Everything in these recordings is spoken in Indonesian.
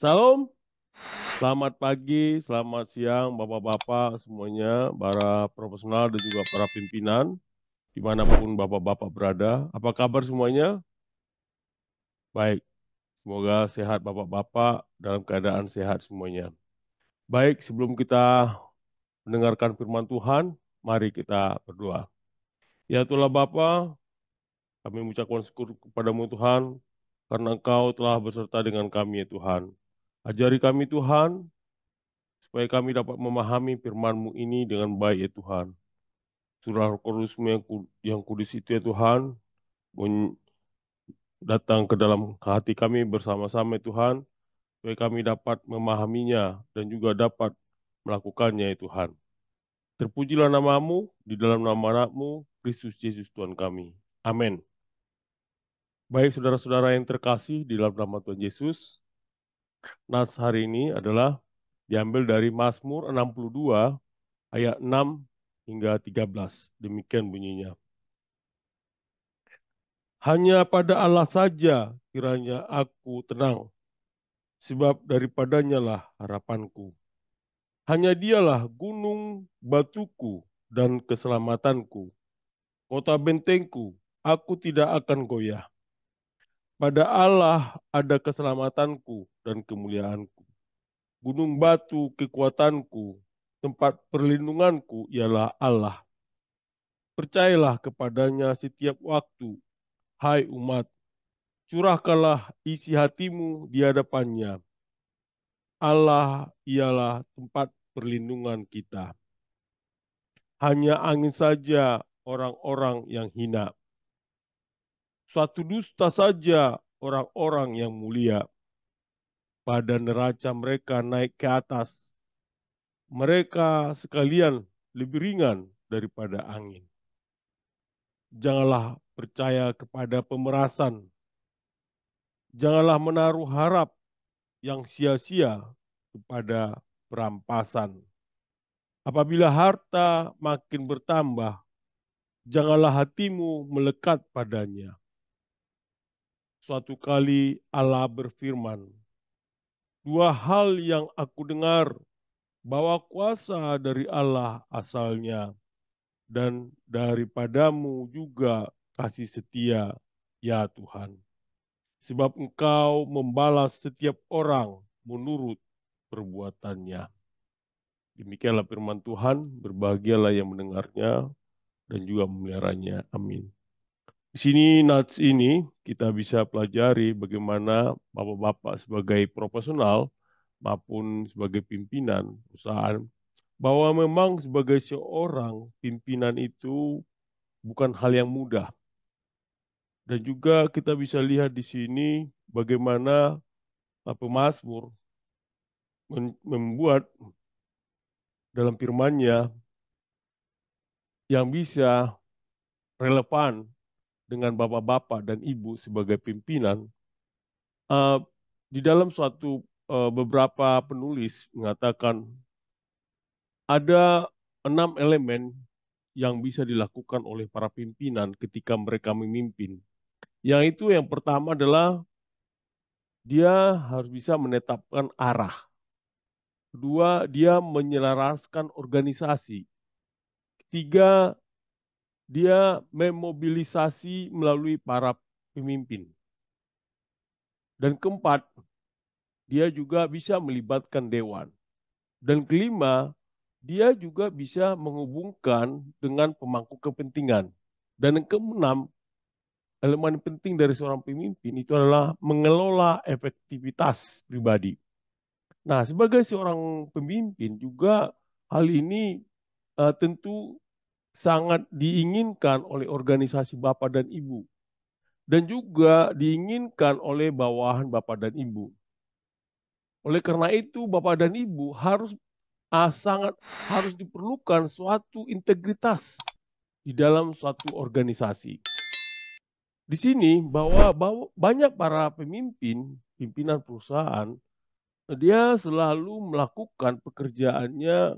Salam, selamat pagi, selamat siang, bapak-bapak semuanya, para profesional dan juga para pimpinan, dimanapun bapak-bapak berada. Apa kabar semuanya? Baik, semoga sehat bapak-bapak, dalam keadaan sehat semuanya. Baik, sebelum kita mendengarkan firman Tuhan, mari kita berdoa. Ya Tuhan Bapa, kami mengucapkan syukur kepadamu Tuhan, karena Engkau telah beserta dengan kami ya Tuhan. Ajari kami Tuhan, supaya kami dapat memahami firman-Mu ini dengan baik ya Tuhan. Surah Roh Kudus-Mu yang kudus itu ya Tuhan, datang ke dalam hati kami bersama-sama ya Tuhan, supaya kami dapat memahaminya dan juga dapat melakukannya ya Tuhan. Terpujilah namamu di dalam nama anakmu, Kristus Yesus Tuhan kami. Amin. Baik saudara-saudara yang terkasih di dalam nama Tuhan Yesus, nas hari ini adalah diambil dari Mazmur 62 ayat 6 hingga 13. Demikian bunyinya. Hanya pada Allah saja kiranya aku tenang, sebab daripadanya lah harapanku. Hanya dialah gunung batuku dan keselamatanku, kota bentengku, aku tidak akan goyah. Pada Allah ada keselamatanku dan kemuliaanku. Gunung batu kekuatanku, tempat perlindunganku ialah Allah. Percayalah kepadanya setiap waktu, hai umat. Curahkanlah isi hatimu di hadapannya. Allah ialah tempat perlindungan kita. Hanya angin saja orang-orang yang hina. Suatu dusta saja orang-orang yang mulia. Pada neraca mereka naik ke atas. Mereka sekalian lebih ringan daripada angin. Janganlah percaya kepada pemerasan. Janganlah menaruh harap yang sia-sia kepada perampasan. Apabila harta makin bertambah, janganlah hatimu melekat padanya. Suatu kali Allah berfirman, dua hal yang aku dengar, bahwa kuasa dari Allah asalnya, dan daripadamu juga kasih setia, ya Tuhan. Sebab Engkau membalas setiap orang menurut perbuatannya. Demikianlah firman Tuhan, berbahagialah yang mendengarnya dan juga memeliharanya. Amin. Di sini nats ini kita bisa pelajari bagaimana bapak-bapak sebagai profesional maupun sebagai pimpinan perusahaan, bahwa memang sebagai seorang pimpinan itu bukan hal yang mudah. Dan juga kita bisa lihat di sini bagaimana pemazmur membuat dalam firman-Nya yang bisa relevan dengan bapak-bapak dan ibu sebagai pimpinan. Eh, di dalam suatu beberapa penulis mengatakan ada 6 elemen yang bisa dilakukan oleh para pimpinan ketika mereka memimpin. Yang itu yang pertama adalah dia harus bisa menetapkan arah. Kedua, dia menyelaraskan organisasi. Ketiga, dia memobilisasi melalui para pemimpin. Dan keempat, dia juga bisa melibatkan dewan. Dan kelima, dia juga bisa menghubungkan dengan pemangku kepentingan. Dan yang keenam, elemen penting dari seorang pemimpin itu adalah mengelola efektivitas pribadi. Nah, sebagai seorang pemimpin juga hal ini tentu sangat diinginkan oleh organisasi Bapak dan Ibu. Dan juga diinginkan oleh bawahan Bapak dan Ibu. Oleh karena itu, Bapak dan Ibu sangat harus diperlukan suatu integritas di dalam suatu organisasi. Di sini bahwa banyak para pemimpin, pimpinan perusahaan, dia selalu melakukan pekerjaannya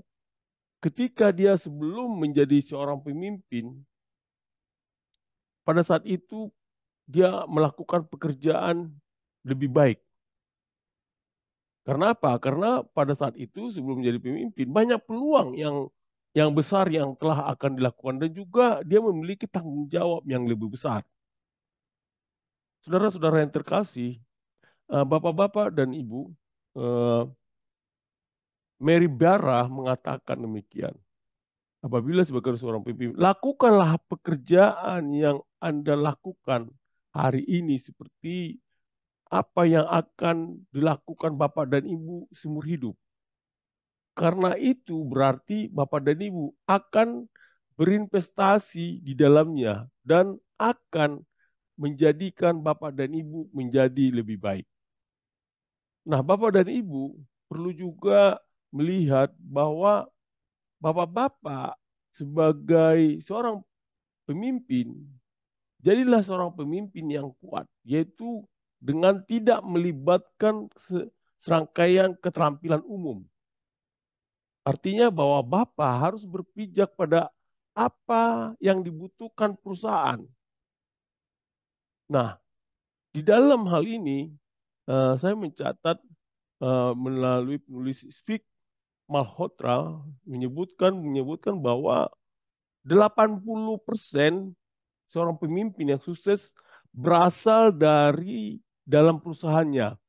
ketika dia sebelum menjadi seorang pemimpin. Pada saat itu dia melakukan pekerjaan lebih baik. Karena apa? Karena pada saat itu sebelum menjadi pemimpin banyak peluang yang besar yang telah akan dilakukan dan juga dia memiliki tanggung jawab yang lebih besar. Saudara-saudara yang terkasih, bapak-bapak dan ibu, eh, Mary Barra mengatakan demikian. Apabila sebagai seorang pemimpin, lakukanlah pekerjaan yang Anda lakukan hari ini seperti apa yang akan dilakukan Bapak dan Ibu seumur hidup. Karena itu berarti Bapak dan Ibu akan berinvestasi di dalamnya dan akan menjadikan Bapak dan Ibu menjadi lebih baik. Nah, Bapak dan Ibu perlu juga melihat bahwa Bapak-bapak sebagai seorang pemimpin, jadilah seorang pemimpin yang kuat, yaitu dengan tidak melibatkan serangkaian keterampilan umum. Artinya bahwa Bapak harus berpijak pada apa yang dibutuhkan perusahaan. Nah, di dalam hal ini saya mencatat melalui penulis Svik Malhotra menyebutkan bahwa 80% seorang pemimpin yang sukses berasal dari dalam perusahaannya.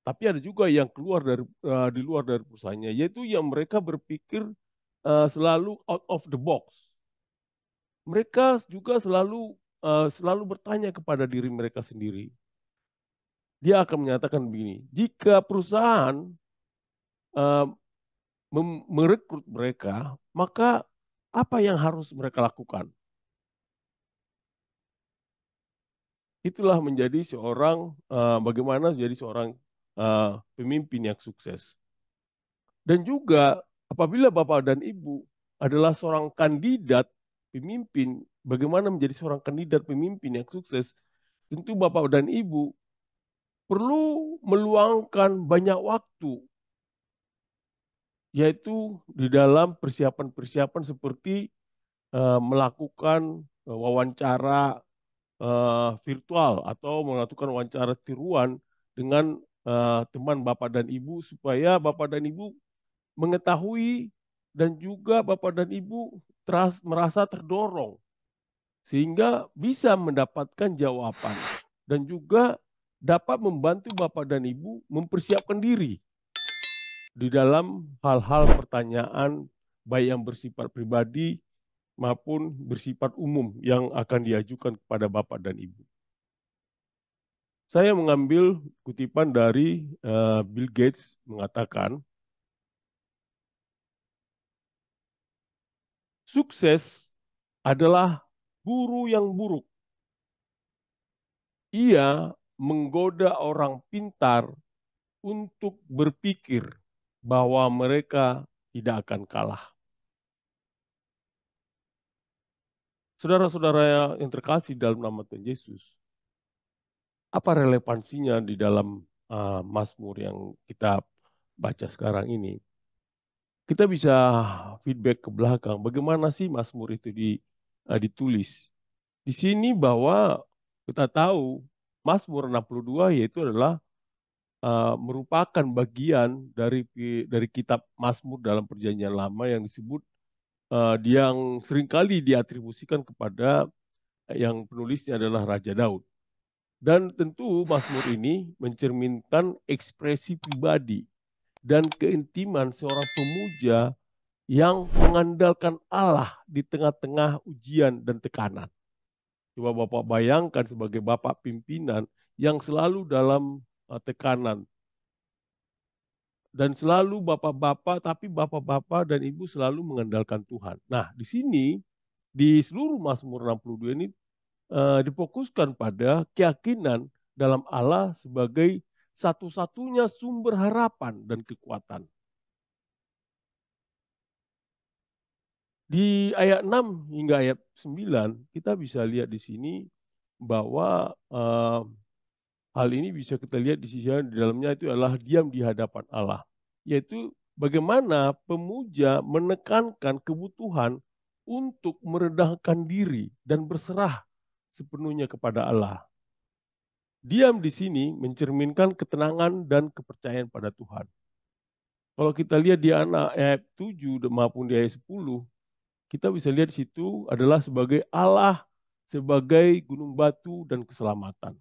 Tapi ada juga yang keluar dari di luar dari perusahaannya, yaitu yang mereka berpikir selalu out of the box. Mereka juga selalu bertanya kepada diri mereka sendiri. Dia akan menyatakan begini, jika perusahaan uh, merekrut mereka, maka apa yang harus mereka lakukan? Itulah menjadi bagaimana menjadi seorang pemimpin yang sukses. Dan juga apabila Bapak dan Ibu adalah seorang kandidat pemimpin, bagaimana menjadi seorang kandidat pemimpin yang sukses, tentu Bapak dan Ibu perlu meluangkan banyak waktu, yaitu di dalam persiapan-persiapan seperti melakukan wawancara virtual atau melakukan wawancara tiruan dengan teman Bapak dan Ibu supaya Bapak dan Ibu mengetahui dan juga Bapak dan Ibu merasa terdorong sehingga bisa mendapatkan jawaban dan juga dapat membantu Bapak dan Ibu mempersiapkan diri di dalam hal-hal pertanyaan baik yang bersifat pribadi maupun bersifat umum yang akan diajukan kepada Bapak dan Ibu. Saya mengambil kutipan dari Bill Gates mengatakan, sukses adalah guru yang buruk. Ia menggoda orang pintar untuk berpikir bahwa mereka tidak akan kalah. Saudara-saudara yang terkasih dalam nama Tuhan Yesus, apa relevansinya di dalam Mazmur yang kita baca sekarang ini? Kita bisa feedback ke belakang, bagaimana sih Mazmur itu ditulis? Di sini bahwa kita tahu Mazmur 62 yaitu adalah merupakan bagian dari kitab Mazmur dalam Perjanjian Lama yang disebut yang seringkali diatribusikan kepada yang penulisnya adalah Raja Daud. Dan tentu Mazmur ini mencerminkan ekspresi pribadi dan keintiman seorang pemuja yang mengandalkan Allah di tengah-tengah ujian dan tekanan. Coba Bapak bayangkan sebagai Bapak pimpinan yang selalu dalam tekanan. Dan selalu Bapak-Bapak, tapi Bapak-Bapak dan Ibu selalu mengandalkan Tuhan. Nah, di sini, di seluruh Mazmur 62 ini difokuskan pada keyakinan dalam Allah sebagai satu-satunya sumber harapan dan kekuatan. Di ayat 6 hingga ayat 9 kita bisa lihat di sini bahwa hal ini bisa kita lihat di sisi di dalamnya itu adalah diam di hadapan Allah. Yaitu bagaimana pemuja menekankan kebutuhan untuk merendahkan diri dan berserah sepenuhnya kepada Allah. Diam di sini mencerminkan ketenangan dan kepercayaan pada Tuhan. Kalau kita lihat di ayat 7 maupun di ayat 10, kita bisa lihat di situ adalah sebagai Allah, sebagai gunung batu dan keselamatan.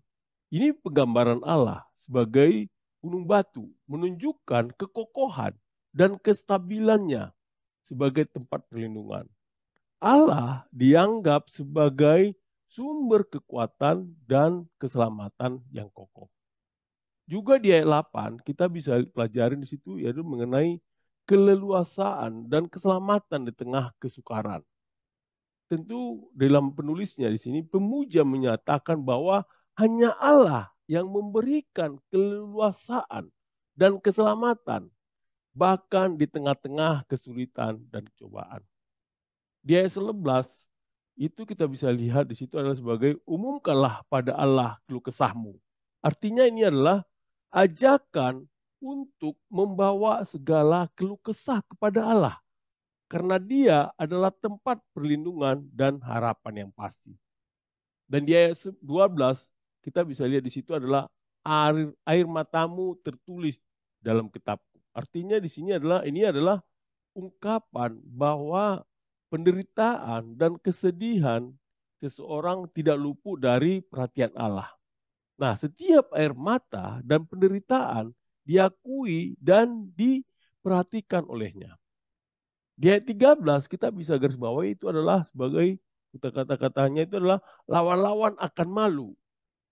Ini penggambaran Allah sebagai gunung batu, menunjukkan kekokohan dan kestabilannya sebagai tempat perlindungan. Allah dianggap sebagai sumber kekuatan dan keselamatan yang kokoh. Juga di ayat 8 kita bisa pelajari di situ yaitu mengenai keleluasaan dan keselamatan di tengah kesukaran. Tentu dalam penulisnya di sini pemuja menyatakan bahwa hanya Allah yang memberikan keleluasaan dan keselamatan bahkan di tengah-tengah kesulitan dan cobaan. Di ayat 11 itu kita bisa lihat di situ adalah sebagai umumkanlah pada Allah keluh kesahmu. Artinya ini adalah ajakan untuk membawa segala keluh kesah kepada Allah. Karena dia adalah tempat perlindungan dan harapan yang pasti. Dan di ayat 12 kita bisa lihat di situ adalah air matamu tertulis dalam kitabku. Artinya di sini adalah ini adalah ungkapan bahwa penderitaan dan kesedihan seseorang tidak luput dari perhatian Allah. Nah, setiap air mata dan penderitaan diakui dan diperhatikan olehnya. Di ayat 13 kita bisa garis bawahi itu adalah sebagai kata-katanya itu adalah lawan-lawan akan malu.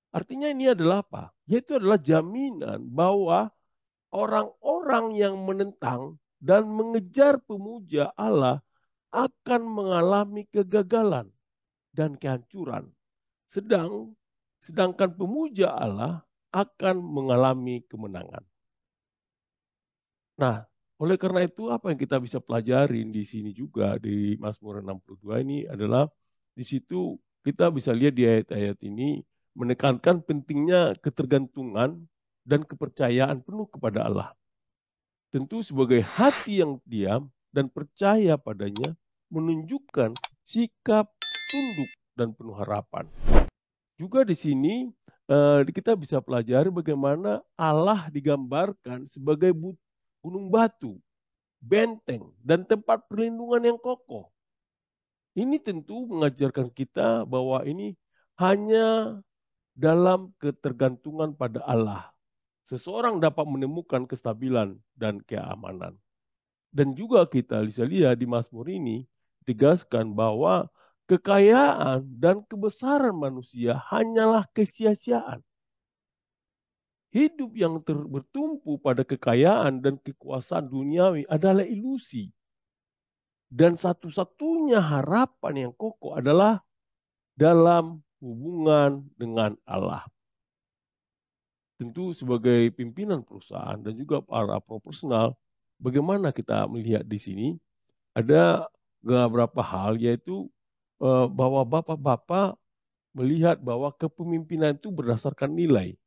Artinya ini adalah apa? Yaitu adalah jaminan bahwa orang-orang yang menentang dan mengejar pemuja Allah akan mengalami kegagalan dan kehancuran. Sedangkan pemuja Allah akan mengalami kemenangan. Nah, oleh karena itu apa yang kita bisa pelajarin di sini juga di Mazmur 62 ini adalah di situ kita bisa lihat di ayat-ayat ini menekankan pentingnya ketergantungan dan kepercayaan penuh kepada Allah. Tentu sebagai hati yang diam dan percaya padanya menunjukkan sikap tunduk dan penuh harapan. Juga di sini kita bisa pelajari bagaimana Allah digambarkan sebagai gunung batu, benteng, dan tempat perlindungan yang kokoh. Ini tentu mengajarkan kita bahwa ini hanya dalam ketergantungan pada Allah. Seseorang dapat menemukan kestabilan dan keamanan. Dan juga kita bisa lihat di Mazmur ini tegaskan bahwa kekayaan dan kebesaran manusia hanyalah kesia-siaan. Hidup yang bertumpu pada kekayaan dan kekuasaan duniawi adalah ilusi. Dan satu-satunya harapan yang kokoh adalah dalam hubungan dengan Allah. Tentu sebagai pimpinan perusahaan dan juga para profesional, bagaimana kita melihat di sini ada beberapa hal yaitu bahwa bapak-bapak melihat bahwa kepemimpinan itu berdasarkan nilai,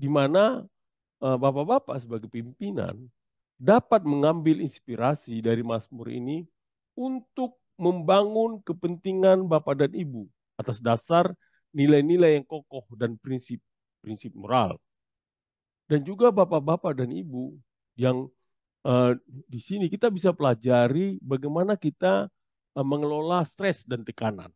di mana bapak-bapak sebagai pimpinan dapat mengambil inspirasi dari Mazmur ini untuk membangun kepentingan bapak dan ibu atas dasar nilai-nilai yang kokoh dan prinsip-prinsip moral. Dan juga bapak-bapak dan ibu yang di sini kita bisa pelajari bagaimana kita mengelola stres dan tekanan.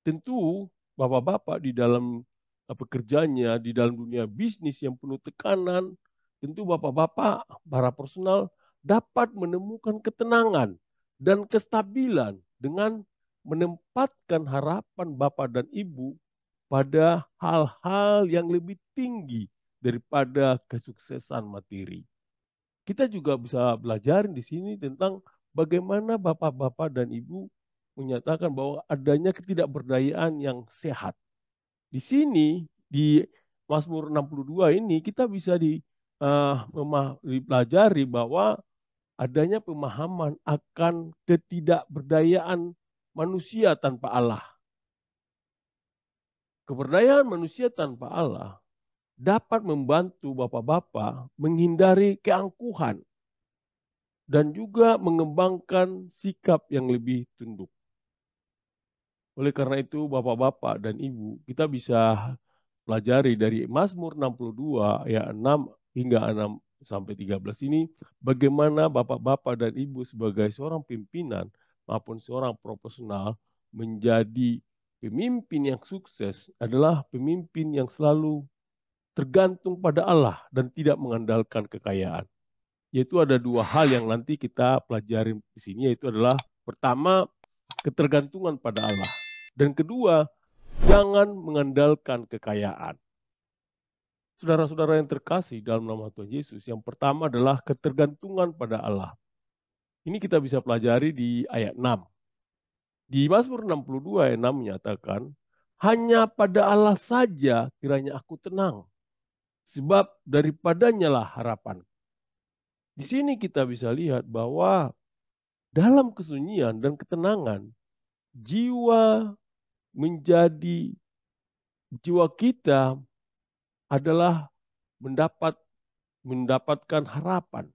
Tentu bapak-bapak di dalam pekerjaannya, di dalam dunia bisnis yang penuh tekanan, tentu bapak-bapak, para personal dapat menemukan ketenangan dan kestabilan dengan menempatkan harapan bapak dan ibu pada hal-hal yang lebih tinggi daripada kesuksesan materi. Kita juga bisa belajar di sini tentang bagaimana bapak-bapak dan ibu menyatakan bahwa adanya ketidakberdayaan yang sehat. Di sini di Mazmur 62 ini kita bisa dipelajari bahwa adanya pemahaman akan ketidakberdayaan manusia tanpa Allah. Keberdayaan manusia tanpa Allah dapat membantu bapak-bapak menghindari keangkuhan dan juga mengembangkan sikap yang lebih tunduk. Oleh karena itu, bapak-bapak dan ibu, kita bisa pelajari dari Mazmur 62 ayat 6 hingga 6 sampai 13 ini, bagaimana bapak-bapak dan ibu sebagai seorang pimpinan maupun seorang profesional menjadi pemimpin yang sukses adalah pemimpin yang selalu tergantung pada Allah dan tidak mengandalkan kekayaan. Yaitu ada dua hal yang nanti kita pelajari di sini, yaitu adalah pertama, ketergantungan pada Allah. Dan kedua, jangan mengandalkan kekayaan. Saudara-saudara yang terkasih dalam nama Tuhan Yesus, yang pertama adalah ketergantungan pada Allah. Ini kita bisa pelajari di ayat 6. Di Mazmur 62 ayat 6 menyatakan, hanya pada Allah saja kiranya aku tenang, sebab daripadanya lah harapan. Di sini kita bisa lihat bahwa dalam kesunyian dan ketenangan, jiwa menjadi jiwa kita adalah mendapatkan harapan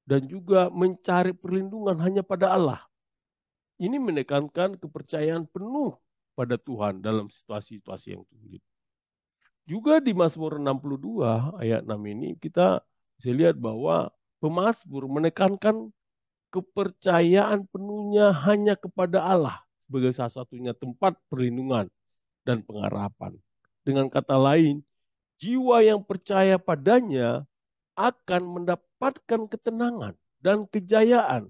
dan juga mencari perlindungan hanya pada Allah. Ini menekankan kepercayaan penuh pada Tuhan dalam situasi-situasi yang sulit. Juga di Mazmur 62 ayat 6 ini kita bisa lihat bahwa pemazmur menekankan kepercayaan penuhnya hanya kepada Allah sebagai salah satunya tempat perlindungan dan pengharapan. Dengan kata lain, jiwa yang percaya padanya akan mendapatkan ketenangan dan kejayaan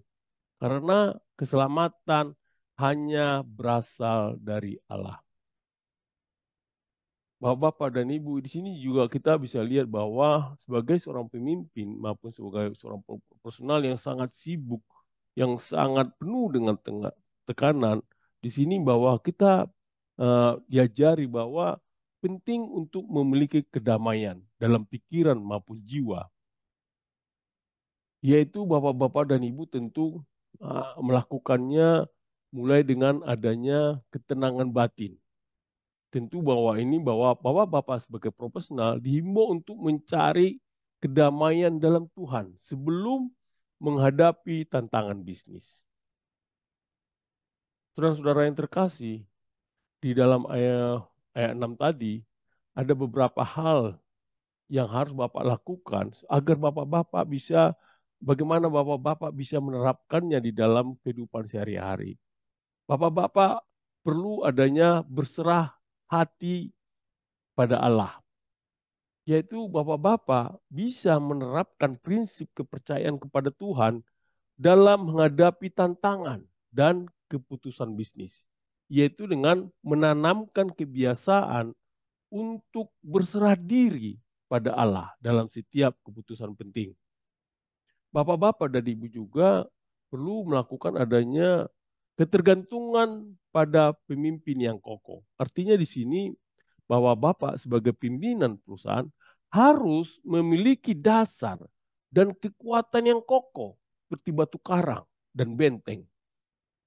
karena keselamatan hanya berasal dari Allah. Bapak-bapak dan ibu, di sini juga kita bisa lihat bahwa sebagai seorang pemimpin maupun sebagai seorang profesional yang sangat sibuk, yang sangat penuh dengan tekanan, di sini bahwa kita diajari bahwa penting untuk memiliki kedamaian dalam pikiran maupun jiwa. Yaitu bapak-bapak dan ibu tentu melakukannya mulai dengan adanya ketenangan batin. Tentu bahwa bapak-bapak sebagai profesional dihimbau untuk mencari kedamaian dalam Tuhan sebelum menghadapi tantangan bisnis. Saudara-saudara yang terkasih, di dalam ayat 6 tadi ada beberapa hal yang harus Bapak lakukan agar bapak-bapak bisa, bagaimana bapak-bapak bisa menerapkannya di dalam kehidupan sehari-hari. Bapak-bapak perlu adanya berserah hati pada Allah. Yaitu bapak-bapak bisa menerapkan prinsip kepercayaan kepada Tuhan dalam menghadapi tantangan dan keputusan bisnis. Yaitu dengan menanamkan kebiasaan untuk berserah diri pada Allah dalam setiap keputusan penting. Bapak-bapak dan ibu juga perlu melakukan adanya ketergantungan pada pemimpin yang kokoh. Artinya di sini bahwa Bapak sebagai pimpinan perusahaan harus memiliki dasar dan kekuatan yang kokoh seperti batu karang dan benteng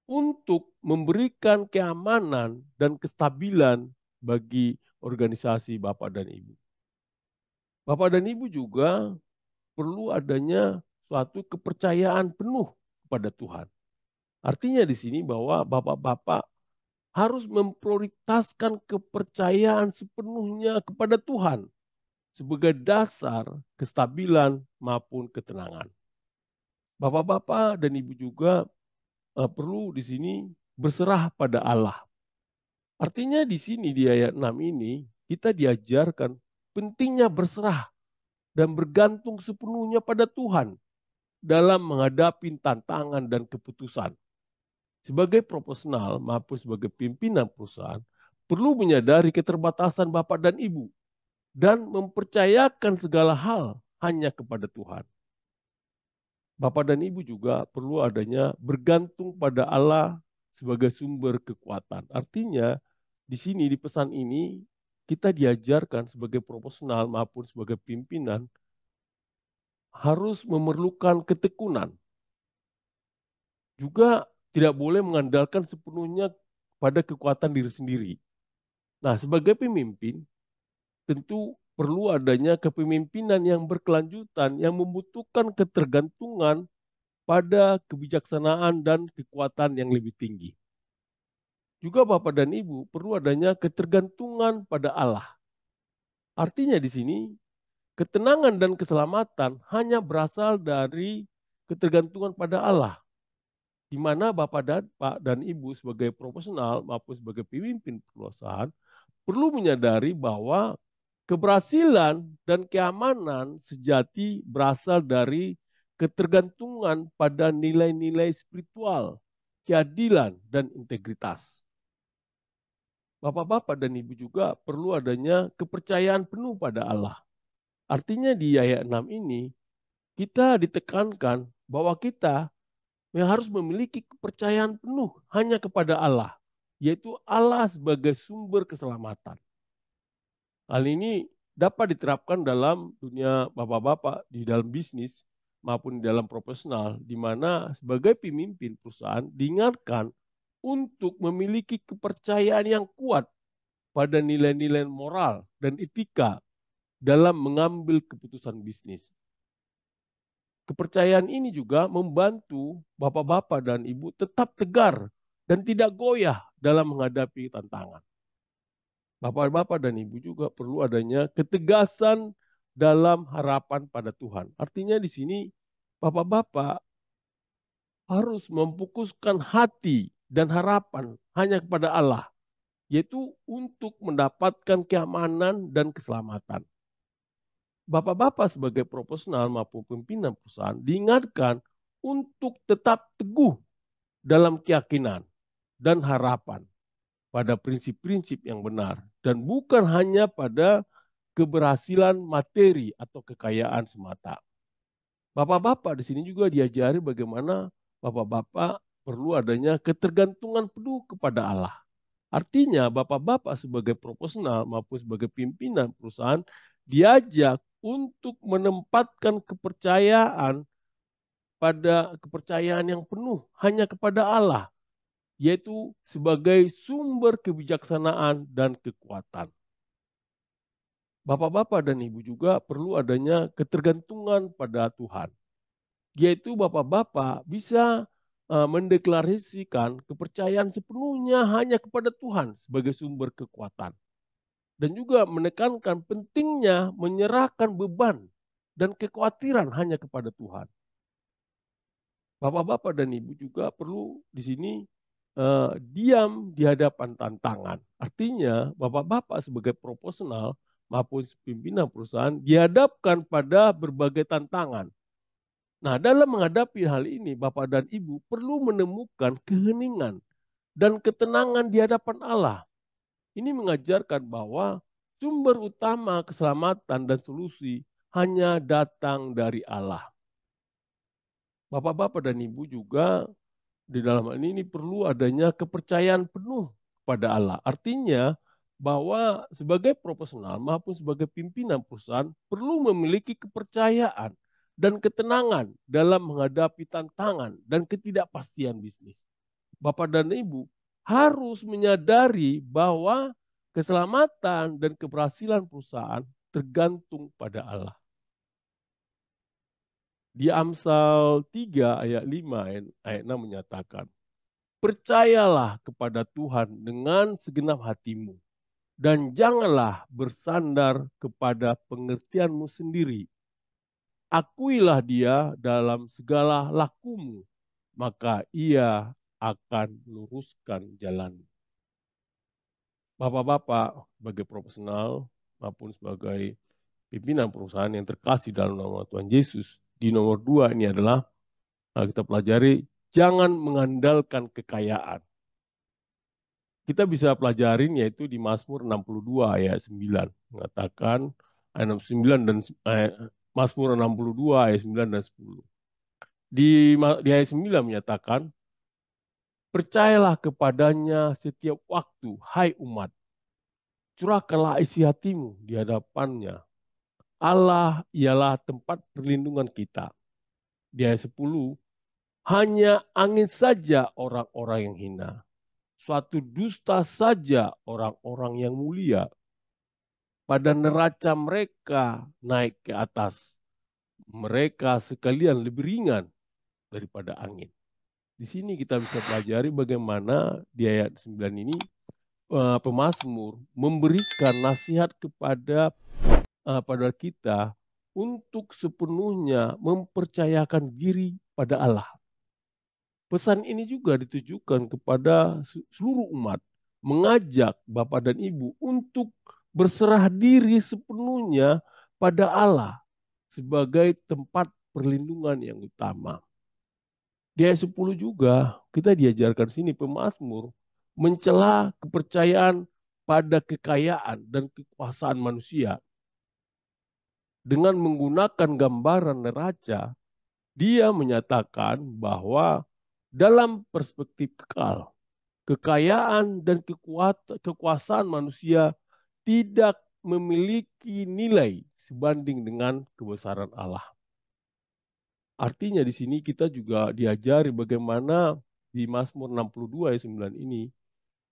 untuk memberikan keamanan dan kestabilan bagi organisasi Bapak dan Ibu. Bapak dan Ibu juga perlu adanya suatu kepercayaan penuh kepada Tuhan. Artinya di sini bahwa bapak-bapak harus memprioritaskan kepercayaan sepenuhnya kepada Tuhan sebagai dasar kestabilan maupun ketenangan. Bapak-bapak dan ibu juga perlu di sini berserah pada Allah. Artinya di sini di ayat 6 ini kita diajarkan pentingnya berserah dan bergantung sepenuhnya pada Tuhan dalam menghadapi tantangan dan keputusan. Sebagai profesional maupun sebagai pimpinan perusahaan, perlu menyadari keterbatasan Bapak dan Ibu dan mempercayakan segala hal hanya kepada Tuhan. Bapak dan Ibu juga perlu adanya bergantung pada Allah sebagai sumber kekuatan. Artinya, di sini di pesan ini kita diajarkan sebagai profesional maupun sebagai pimpinan harus memerlukan ketekunan. Juga tidak boleh mengandalkan sepenuhnya pada kekuatan diri sendiri. Nah, sebagai pemimpin, tentu perlu adanya kepemimpinan yang berkelanjutan yang membutuhkan ketergantungan pada kebijaksanaan dan kekuatan yang lebih tinggi. Juga Bapak dan Ibu perlu adanya ketergantungan pada Allah. Artinya di sini ketenangan dan keselamatan hanya berasal dari ketergantungan pada Allah, di mana Bapak dan Ibu sebagai profesional maupun sebagai pemimpin perusahaan perlu menyadari bahwa keberhasilan dan keamanan sejati berasal dari ketergantungan pada nilai-nilai spiritual, keadilan, dan integritas. Bapak-bapak dan ibu juga perlu adanya kepercayaan penuh pada Allah. Artinya di ayat 6 ini, kita ditekankan bahwa kita yang harus memiliki kepercayaan penuh hanya kepada Allah, yaitu Allah sebagai sumber keselamatan. Hal ini dapat diterapkan dalam dunia bapak-bapak di dalam bisnis maupun di dalam profesional, di mana sebagai pemimpin perusahaan diingatkan untuk memiliki kepercayaan yang kuat pada nilai-nilai moral dan etika dalam mengambil keputusan bisnis. Kepercayaan ini juga membantu bapak-bapak dan ibu tetap tegar dan tidak goyah dalam menghadapi tantangan. Bapak-bapak dan ibu juga perlu adanya ketegasan dalam harapan pada Tuhan. Artinya di sini bapak-bapak harus memfokuskan hati dan harapan hanya kepada Allah, yaitu untuk mendapatkan keamanan dan keselamatan. Bapak-bapak sebagai profesional maupun pimpinan perusahaan diingatkan untuk tetap teguh dalam keyakinan dan harapan pada prinsip-prinsip yang benar dan bukan hanya pada keberhasilan materi atau kekayaan semata. Bapak-bapak di sini juga diajari bagaimana bapak-bapak perlu adanya ketergantungan penuh kepada Allah. Artinya bapak-bapak sebagai profesional maupun sebagai pimpinan perusahaan diajak untuk menempatkan kepercayaan pada kepercayaan yang penuh hanya kepada Allah, yaitu sebagai sumber kebijaksanaan dan kekuatan. Bapak-bapak dan ibu juga perlu adanya ketergantungan pada Tuhan, yaitu bapak-bapak bisa mendeklarasikan kepercayaan sepenuhnya hanya kepada Tuhan sebagai sumber kekuatan. Dan juga menekankan pentingnya menyerahkan beban dan kekhawatiran hanya kepada Tuhan. Bapak-bapak dan ibu juga perlu di sini diam di hadapan tantangan. Artinya bapak-bapak sebagai profesional maupun pimpinan perusahaan dihadapkan pada berbagai tantangan. Nah, dalam menghadapi hal ini, bapak dan ibu perlu menemukan keheningan dan ketenangan di hadapan Allah. Ini mengajarkan bahwa sumber utama keselamatan dan solusi hanya datang dari Allah. Bapak-bapak dan ibu juga di dalam hal ini perlu adanya kepercayaan penuh pada Allah. Artinya bahwa sebagai profesional maupun sebagai pimpinan perusahaan perlu memiliki kepercayaan dan ketenangan dalam menghadapi tantangan dan ketidakpastian bisnis. Bapak dan Ibu harus menyadari bahwa keselamatan dan keberhasilan perusahaan tergantung pada Allah. Di Amsal 3 ayat 5 ayat 6 menyatakan, percayalah kepada Tuhan dengan segenap hatimu dan janganlah bersandar kepada pengertianmu sendiri. Akuilah dia dalam segala lakumu, maka ia akan luruskan jalan. Bapak-bapak sebagai profesional maupun sebagai pimpinan perusahaan yang terkasih dalam nama Tuhan Yesus. Di nomor 2 ini adalah kita pelajari jangan mengandalkan kekayaan. Kita bisa pelajarin yaitu di Mazmur 62 ayat 9 mengatakan ayat 9 dan Mazmur 62 ayat 9 dan 10. Di ayat 9 menyatakan percayalah kepadanya setiap waktu hai umat. Curahkanlah isi hatimu di hadapannya. Allah ialah tempat perlindungan kita. Di ayat 10, hanya angin saja orang-orang yang hina. Suatu dusta saja orang-orang yang mulia. Pada neraca mereka naik ke atas. Mereka sekalian lebih ringan daripada angin. Di sini kita bisa pelajari bagaimana di ayat 9 ini pemazmur memberikan nasihat kepada pada kita untuk sepenuhnya mempercayakan diri pada Allah. Pesan ini juga ditujukan kepada seluruh umat, mengajak Bapak dan Ibu untuk berserah diri sepenuhnya pada Allah sebagai tempat perlindungan yang utama. Di ayat 10 juga kita diajarkan sini pemazmur mencela kepercayaan pada kekayaan dan kekuasaan manusia. Dengan menggunakan gambaran neraca, dia menyatakan bahwa dalam perspektif kekal, kekayaan dan kekuasaan manusia tidak memiliki nilai sebanding dengan kebesaran Allah. Artinya di sini kita juga diajari bagaimana di Mazmur 62 ayat 9 ini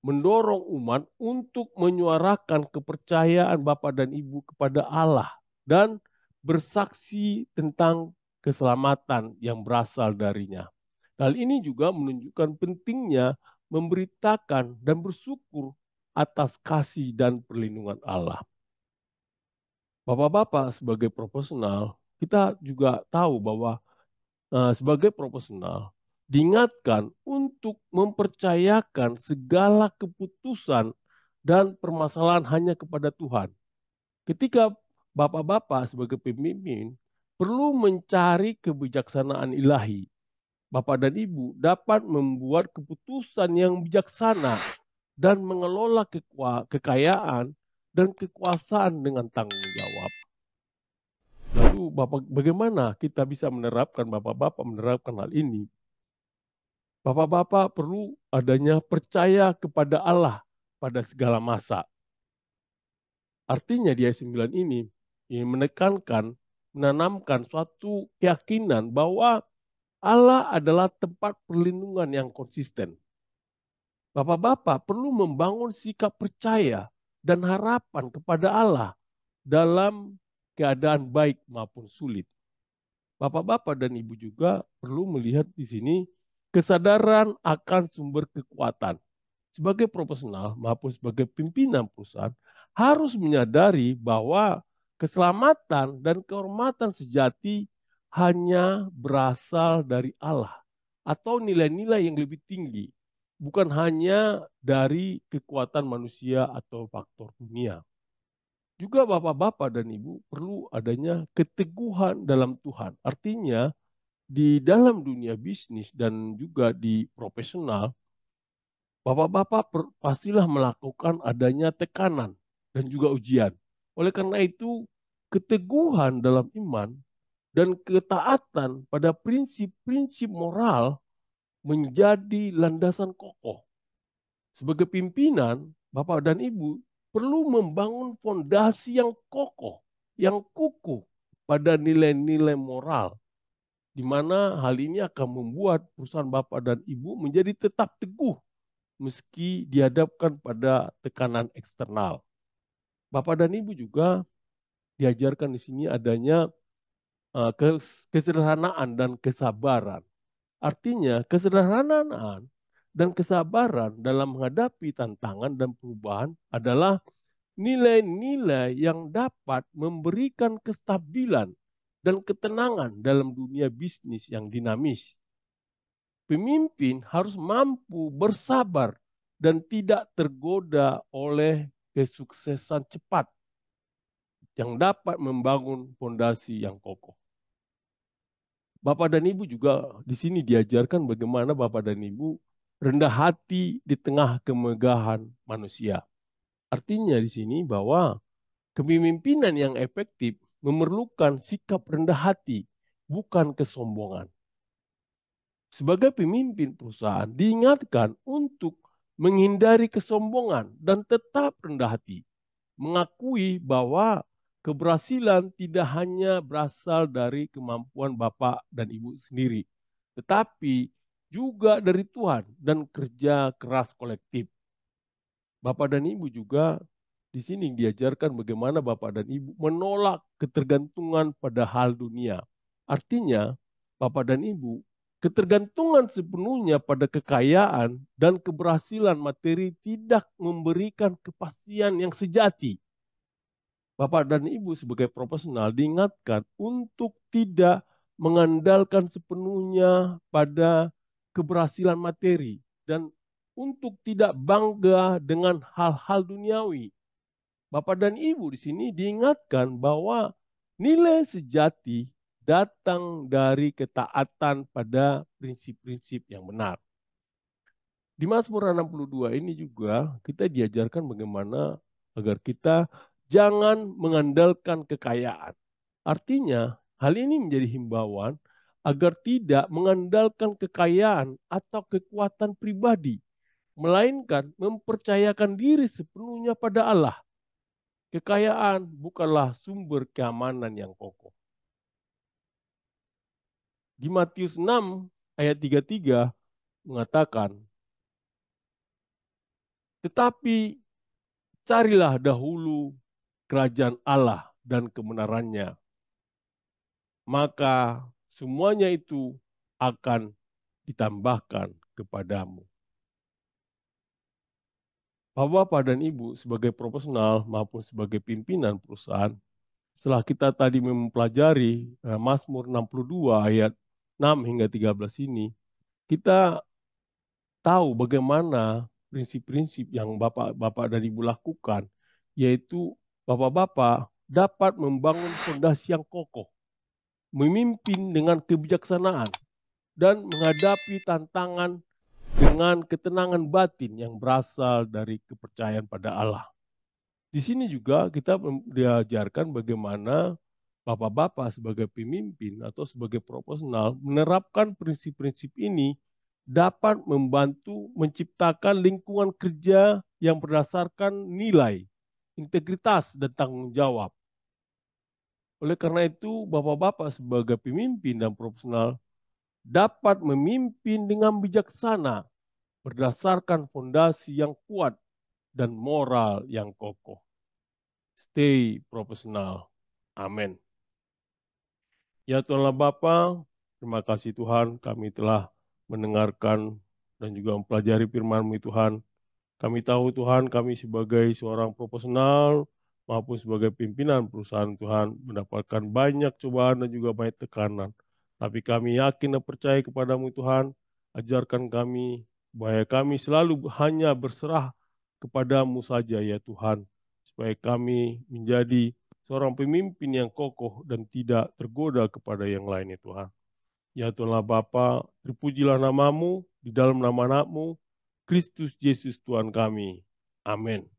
mendorong umat untuk menyuarakan kepercayaan Bapa dan Ibu kepada Allah dan bersaksi tentang keselamatan yang berasal darinya. Hal ini juga menunjukkan pentingnya memberitakan dan bersyukur atas kasih dan perlindungan Allah. Bapak-bapak sebagai profesional, kita juga tahu bahwa sebagai profesional diingatkan untuk mempercayakan segala keputusan dan permasalahan hanya kepada Tuhan. Ketika bapak-bapak sebagai pemimpin perlu mencari kebijaksanaan ilahi, bapak dan ibu dapat membuat keputusan yang bijaksana dan mengelola kekayaan dan kekuasaan dengan tanggung jawab. Lalu bagaimana kita bisa menerapkan, bapak-bapak menerapkan hal ini? Bapak-bapak perlu adanya percaya kepada Allah pada segala masa. Artinya di ayat 9 ini menekankan, menanamkan suatu keyakinan bahwa Allah adalah tempat perlindungan yang konsisten. Bapak-bapak perlu membangun sikap percaya dan harapan kepada Allah dalam keadaan baik maupun sulit. Bapak-bapak dan ibu juga perlu melihat di sini kesadaran akan sumber kekuatan. Sebagai profesional maupun sebagai pimpinan perusahaan harus menyadari bahwa keselamatan dan kehormatan sejati hanya berasal dari Allah atau nilai-nilai yang lebih tinggi, bukan hanya dari kekuatan manusia atau faktor dunia. Juga bapak-bapak dan ibu perlu adanya keteguhan dalam Tuhan. Artinya di dalam dunia bisnis dan juga di profesional, bapak-bapak pastilah melakukan adanya tekanan dan juga ujian. Oleh karena itu, keteguhan dalam iman dan ketaatan pada prinsip-prinsip moral menjadi landasan kokoh. Sebagai pimpinan, bapak dan ibu perlu membangun fondasi yang kokoh, yang kukuh pada nilai-nilai moral, di mana hal ini akan membuat perusahaan bapak dan ibu menjadi tetap teguh meski dihadapkan pada tekanan eksternal. Bapak dan ibu juga diajarkan di sini adanya kesederhanaan dan kesabaran. Artinya kesederhanaan dan kesabaran dalam menghadapi tantangan dan perubahan adalah nilai-nilai yang dapat memberikan kestabilan dan ketenangan dalam dunia bisnis yang dinamis. Pemimpin harus mampu bersabar dan tidak tergoda oleh kesuksesan cepat yang dapat membangun fondasi yang kokoh. Bapak dan Ibu juga di sini diajarkan bagaimana Bapak dan Ibu rendah hati di tengah kemegahan manusia. Artinya di sini bahwa kepemimpinan yang efektif memerlukan sikap rendah hati, bukan kesombongan. Sebagai pemimpin perusahaan diingatkan untuk menghindari kesombongan dan tetap rendah hati. Mengakui bahwa keberhasilan tidak hanya berasal dari kemampuan Bapak dan Ibu sendiri, tetapi juga dari Tuhan dan kerja keras kolektif. Bapak dan Ibu juga di sini diajarkan bagaimana Bapak dan Ibu menolak ketergantungan pada hal dunia. Artinya, Bapak dan Ibu, ketergantungan sepenuhnya pada kekayaan dan keberhasilan materi tidak memberikan kepastian yang sejati. Bapak dan Ibu sebagai profesional diingatkan untuk tidak mengandalkan sepenuhnya pada keberhasilan materi dan untuk tidak bangga dengan hal-hal duniawi. Bapak dan Ibu di sini diingatkan bahwa nilai sejati datang dari ketaatan pada prinsip-prinsip yang benar. Di Mazmur 62 ini juga kita diajarkan bagaimana agar kita jangan mengandalkan kekayaan. Artinya, hal ini menjadi himbauan agar tidak mengandalkan kekayaan atau kekuatan pribadi, melainkan mempercayakan diri sepenuhnya pada Allah. Kekayaan bukanlah sumber keamanan yang kokoh. Di Matius 6 ayat 33 mengatakan, tetapi carilah dahulu kerajaan Allah dan kebenarannya, maka semuanya itu akan ditambahkan kepadamu. Bapak dan Ibu sebagai profesional maupun sebagai pimpinan perusahaan, setelah kita tadi mempelajari Mazmur 62 ayat 6 hingga 13 ini, kita tahu bagaimana prinsip-prinsip yang Bapak dan Ibu lakukan, yaitu Bapak-bapak dapat membangun fondasi yang kokoh, memimpin dengan kebijaksanaan, dan menghadapi tantangan dengan ketenangan batin yang berasal dari kepercayaan pada Allah. Di sini juga kita diajarkan bagaimana bapak-bapak sebagai pemimpin atau sebagai profesional menerapkan prinsip-prinsip ini dapat membantu menciptakan lingkungan kerja yang berdasarkan nilai, integritas, dan tanggung jawab. Oleh karena itu, bapak-bapak sebagai pemimpin dan profesional dapat memimpin dengan bijaksana berdasarkan fondasi yang kuat dan moral yang kokoh. Stay profesional. Amin. Ya Tuhanlah Bapa, terima kasih Tuhan kami telah mendengarkan dan juga mempelajari firman-Mu Tuhan. Kami tahu Tuhan kami sebagai seorang profesional maupun sebagai pimpinan perusahaan Tuhan mendapatkan banyak cobaan dan juga banyak tekanan. Tapi kami yakin dan percaya kepadamu Tuhan, ajarkan kami bahwa kami selalu hanya berserah kepadamu saja ya Tuhan. Supaya kami menjadi seorang pemimpin yang kokoh dan tidak tergoda kepada yang lain ya Tuhan. Ya Tuhanlah Bapa, terpujilah namamu di dalam nama anakmu, Kristus Yesus Tuhan kami. Amin.